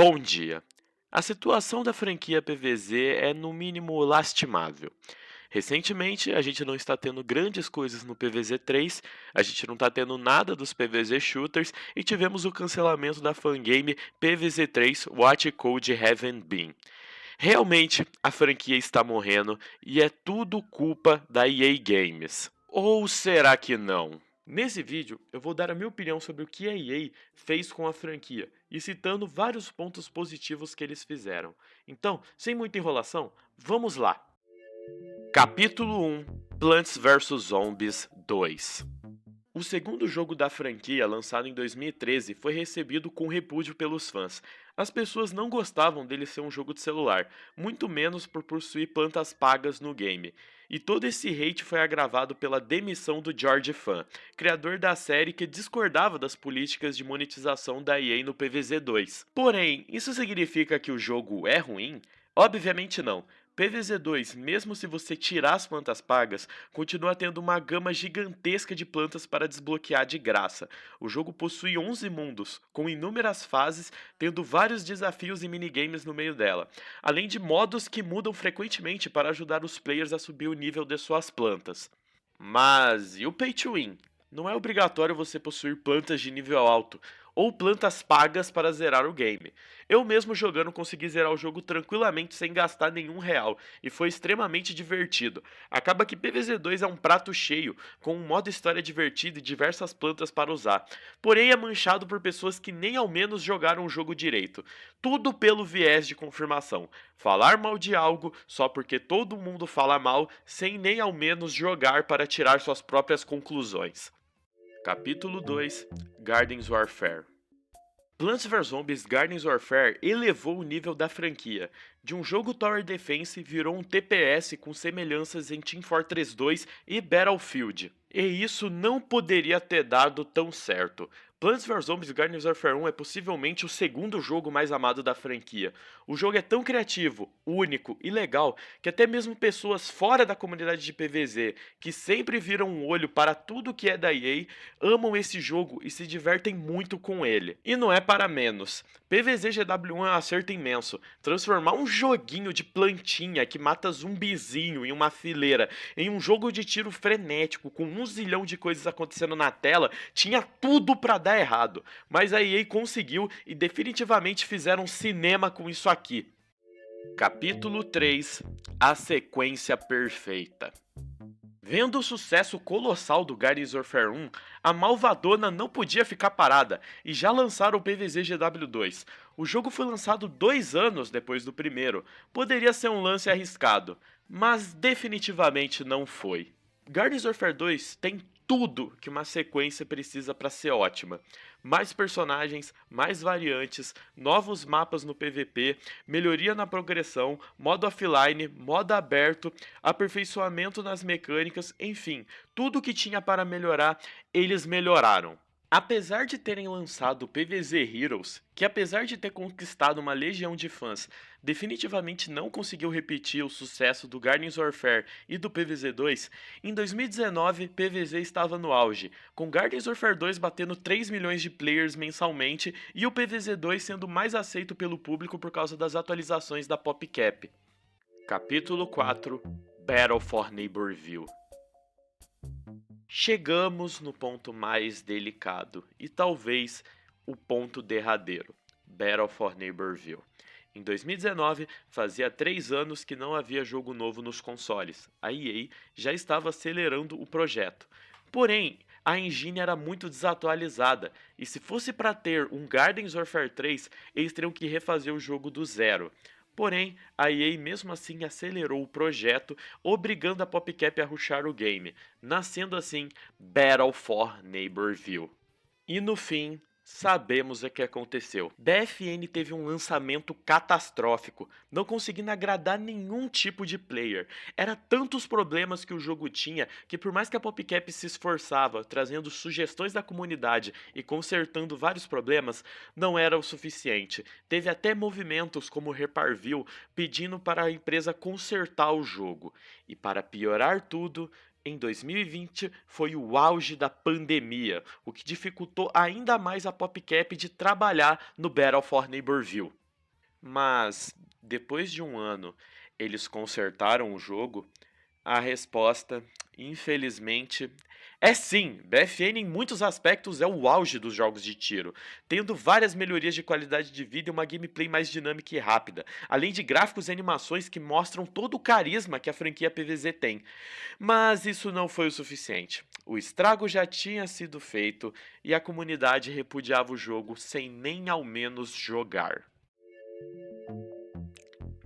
Bom dia. A situação da franquia PvZ é no mínimo lastimável. Recentemente, a gente não está tendo grandes coisas no PvZ 3, a gente não está tendo nada dos PvZ Shooters e tivemos o cancelamento da fangame PvZ 3 What Could Have Been. Realmente, a franquia está morrendo e é tudo culpa da EA Games. Ou será que não? Nesse vídeo, eu vou dar a minha opinião sobre o que a EA fez com a franquia e citando vários pontos positivos que eles fizeram. Então, sem muita enrolação, vamos lá! Capítulo 1: Plants vs Zombies 2. O segundo jogo da franquia, lançado em 2013, foi recebido com repúdio pelos fãs. As pessoas não gostavam dele ser um jogo de celular, muito menos por possuir plantas pagas no game. E todo esse hate foi agravado pela demissão do George Fan, criador da série que discordava das políticas de monetização da EA no PvZ2. Porém, isso significa que o jogo é ruim? Obviamente não. PvZ2, mesmo se você tirar as plantas pagas, continua tendo uma gama gigantesca de plantas para desbloquear de graça. O jogo possui 11 mundos, com inúmeras fases, tendo vários desafios e minigames no meio dela, além de modos que mudam frequentemente para ajudar os players a subir o nível de suas plantas. Mas e o Pay to Win? Não é obrigatório você possuir plantas de nível alto ou plantas pagas para zerar o game. Eu mesmo jogando consegui zerar o jogo tranquilamente sem gastar nenhum real e foi extremamente divertido. Acaba que PvZ2 é um prato cheio, com um modo história divertido e diversas plantas para usar. Porém é manchado por pessoas que nem ao menos jogaram o jogo direito. Tudo pelo viés de confirmação. Falar mal de algo só porque todo mundo fala mal, sem nem ao menos jogar para tirar suas próprias conclusões. Capítulo 2: Gardens Warfare. Plants vs Zombies Gardens Warfare elevou o nível da franquia. De um jogo Tower Defense virou um TPS com semelhanças em Team Fortress 2 e Battlefield. E isso não poderia ter dado tão certo. Plants vs Zombies Gardens Warfare 1 é possivelmente o segundo jogo mais amado da franquia. O jogo é tão criativo, único e legal que até mesmo pessoas fora da comunidade de PvZ, que sempre viram um olho para tudo que é da EA, amam esse jogo e se divertem muito com ele. E não é para menos. PvZ GW1 é um acerto imenso. Transformar um joguinho de plantinha que mata zumbizinho em uma fileira em um jogo de tiro frenético com 1 zilhão de coisas acontecendo na tela tinha tudo para dar errado. Mas a EA conseguiu e definitivamente fizeram cinema com isso aqui. Capítulo 3: A sequência perfeita. Vendo o sucesso colossal do Gardens Warfare 1, a malvadona não podia ficar parada e já lançaram o PvZ GW2. O jogo foi lançado 2 anos depois do primeiro. Poderia ser um lance arriscado, mas definitivamente não foi. Gardens Warfare 2 tem tudo que uma sequência precisa para ser ótima. Mais personagens, mais variantes, novos mapas no PVP, melhoria na progressão, modo offline, modo aberto, aperfeiçoamento nas mecânicas, enfim, tudo que tinha para melhorar, eles melhoraram. Apesar de terem lançado o PvZ Heroes, que apesar de ter conquistado uma legião de fãs, definitivamente não conseguiu repetir o sucesso do Gardens Warfare e do PvZ2, em 2019 PvZ estava no auge, com Gardens Warfare 2 batendo 3 milhões de players mensalmente e o PvZ2 sendo mais aceito pelo público por causa das atualizações da PopCap. Capítulo 4: Battle for Neighborville. Chegamos no ponto mais delicado e talvez o ponto derradeiro: Battle for Neighborville. Em 2019, fazia 3 anos que não havia jogo novo nos consoles. A EA já estava acelerando o projeto. Porém, a engine era muito desatualizada, e se fosse para ter um Gardens Warfare 3, eles teriam que refazer o jogo do zero. Porém, a EA mesmo assim acelerou o projeto, obrigando a PopCap a rushar o game, nascendo assim Battle for Neighborville. E no fim, sabemos o que aconteceu. BFN teve um lançamento catastrófico, não conseguindo agradar nenhum tipo de player. Era tantos problemas que o jogo tinha que por mais que a PopCap se esforçava, trazendo sugestões da comunidade e consertando vários problemas, não era o suficiente. Teve até movimentos como o Reparville pedindo para a empresa consertar o jogo. E para piorar tudo, em 2020 foi o auge da pandemia, o que dificultou ainda mais a PopCap de trabalhar no Battle for Neighborville. Mas depois de um ano, eles consertaram o jogo? A resposta, infelizmente, é sim. BFN em muitos aspectos é o auge dos jogos de tiro, tendo várias melhorias de qualidade de vida e uma gameplay mais dinâmica e rápida, além de gráficos e animações que mostram todo o carisma que a franquia PvZ tem. Mas isso não foi o suficiente. O estrago já tinha sido feito e a comunidade repudiava o jogo sem nem ao menos jogar.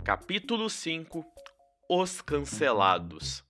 Capítulo 5. Os Cancelados.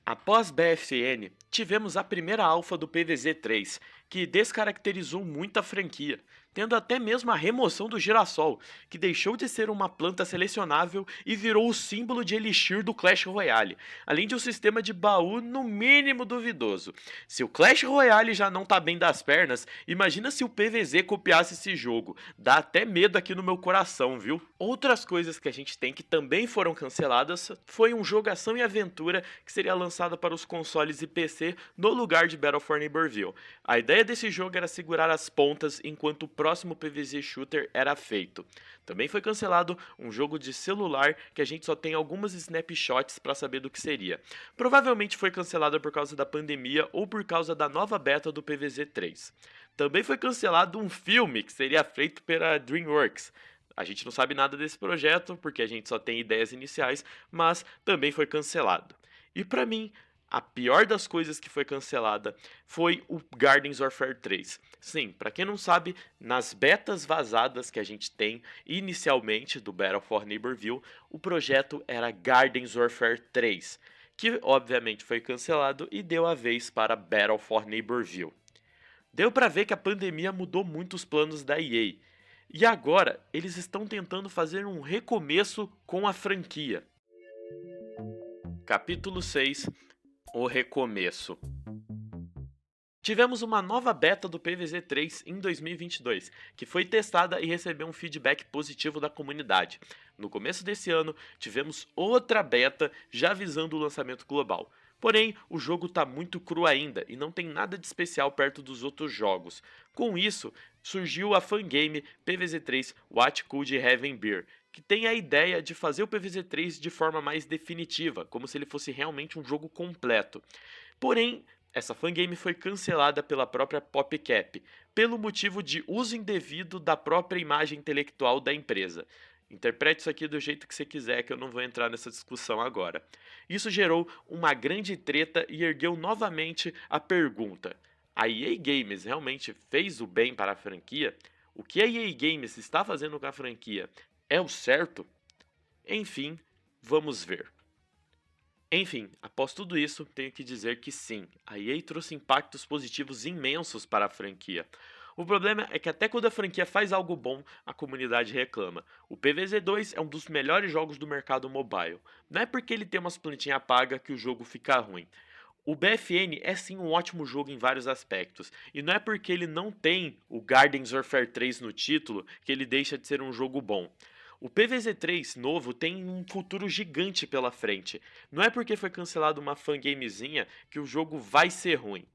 Após BFN, tivemos a primeira alfa do PvZ3, que descaracterizou muito a franquia, tendo até mesmo a remoção do girassol, que deixou de ser uma planta selecionável e virou o símbolo de Elixir do Clash Royale, além de um sistema de baú no mínimo duvidoso. Se o Clash Royale já não tá bem das pernas, imagina se o PvZ copiasse esse jogo, dá até medo aqui no meu coração, viu? Outras coisas que a gente tem que também foram canceladas foi um jogo ação e aventura que seria lançado para os consoles e PC no lugar de Battle for Neighborville. A ideia desse jogo era segurar as pontas enquanto o próximo PvZ shooter era feito. Também foi cancelado um jogo de celular que a gente só tem algumas snapshots para saber do que seria. Provavelmente foi cancelado por causa da pandemia ou por causa da nova beta do PvZ 3. Também foi cancelado um filme que seria feito pela DreamWorks. A gente não sabe nada desse projeto porque a gente só tem ideias iniciais, mas também foi cancelado. E para mim, a pior das coisas que foi cancelada foi o Gardens Warfare 3. Sim, para quem não sabe, nas betas vazadas que a gente tem inicialmente do Battle for Neighborville, o projeto era Gardens Warfare 3, que obviamente foi cancelado e deu a vez para Battle for Neighborville. Deu para ver que a pandemia mudou muito os planos da EA. E agora eles estão tentando fazer um recomeço com a franquia. Capítulo 6. O recomeço. Tivemos uma nova beta do PvZ3 em 2022, que foi testada e recebeu um feedback positivo da comunidade. No começo desse ano, tivemos outra beta já visando o lançamento global. Porém, o jogo está muito cru ainda e não tem nada de especial perto dos outros jogos. Com isso, surgiu a fangame PvZ3 What Could Heaven Be, que tem a ideia de fazer o PvZ3 de forma mais definitiva, como se ele fosse realmente um jogo completo. Porém, essa fangame foi cancelada pela própria PopCap, pelo motivo de uso indevido da própria imagem intelectual da empresa. Interprete isso aqui do jeito que você quiser, que eu não vou entrar nessa discussão agora. Isso gerou uma grande treta e ergueu novamente a pergunta: a EA Games realmente fez o bem para a franquia? O que a EA Games está fazendo com a franquia é o certo? Enfim, vamos ver. Enfim, após tudo isso, tenho que dizer que sim, a EA trouxe impactos positivos imensos para a franquia. O problema é que até quando a franquia faz algo bom, a comunidade reclama. O PvZ2 é um dos melhores jogos do mercado mobile. Não é porque ele tem umas plantinhas pagas que o jogo fica ruim. O BFN é sim um ótimo jogo em vários aspectos, e não é porque ele não tem o Gardens Warfare 3 no título que ele deixa de ser um jogo bom. O PvZ3 novo tem um futuro gigante pela frente. Não é porque foi cancelado uma fangamezinha que o jogo vai ser ruim.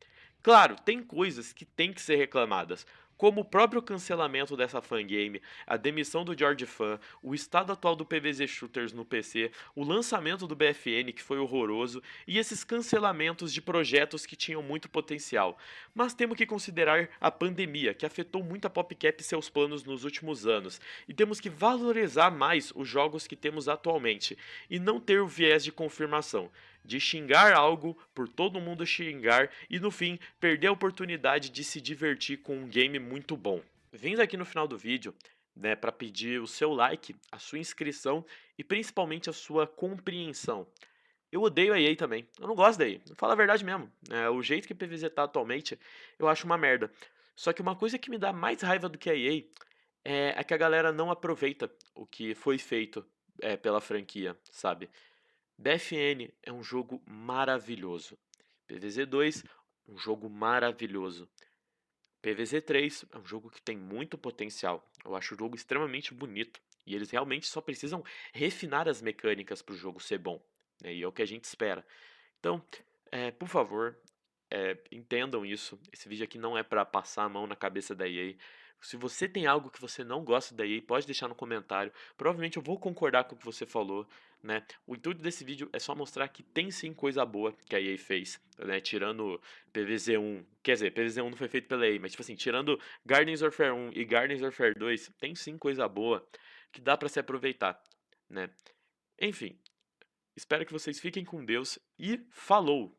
Claro, tem coisas que tem que ser reclamadas, como o próprio cancelamento dessa fangame, a demissão do George Fan, o estado atual do PvZ Shooters no PC, o lançamento do BFN que foi horroroso e esses cancelamentos de projetos que tinham muito potencial. Mas temos que considerar a pandemia, que afetou muito a PopCap e seus planos nos últimos anos, e temos que valorizar mais os jogos que temos atualmente e não ter o viés de confirmação de xingar algo por todo mundo xingar e no fim perder a oportunidade de se divertir com um game muito bom. Vindo aqui no final do vídeo, né, para pedir o seu like, a sua inscrição e principalmente a sua compreensão. Eu odeio a EA também. Eu não gosto da EA. Fala a verdade mesmo. O jeito que a PvZ tá atualmente, eu acho uma merda. Só que uma coisa que me dá mais raiva do que a EA é que a galera não aproveita o que foi feito pela franquia, sabe? BFN é um jogo maravilhoso. PvZ2, um jogo maravilhoso. PvZ3 é um jogo que tem muito potencial. Eu acho o jogo extremamente bonito. E eles realmente só precisam refinar as mecânicas para o jogo ser bom, né? E é o que a gente espera. Então, por favor, entendam isso. Esse vídeo aqui não é para passar a mão na cabeça da EA. Se você tem algo que você não gosta da EA, pode deixar no comentário. Provavelmente eu vou concordar com o que você falou, né? O intuito desse vídeo é só mostrar que tem sim coisa boa que a EA fez, né? Tirando PvZ 1, quer dizer, PvZ 1 não foi feito pela EA, mas tipo assim, tirando Gardens Warfare 1 e Gardens Warfare 2, tem sim coisa boa que dá pra se aproveitar, né? Enfim, espero que vocês fiquem com Deus e falou!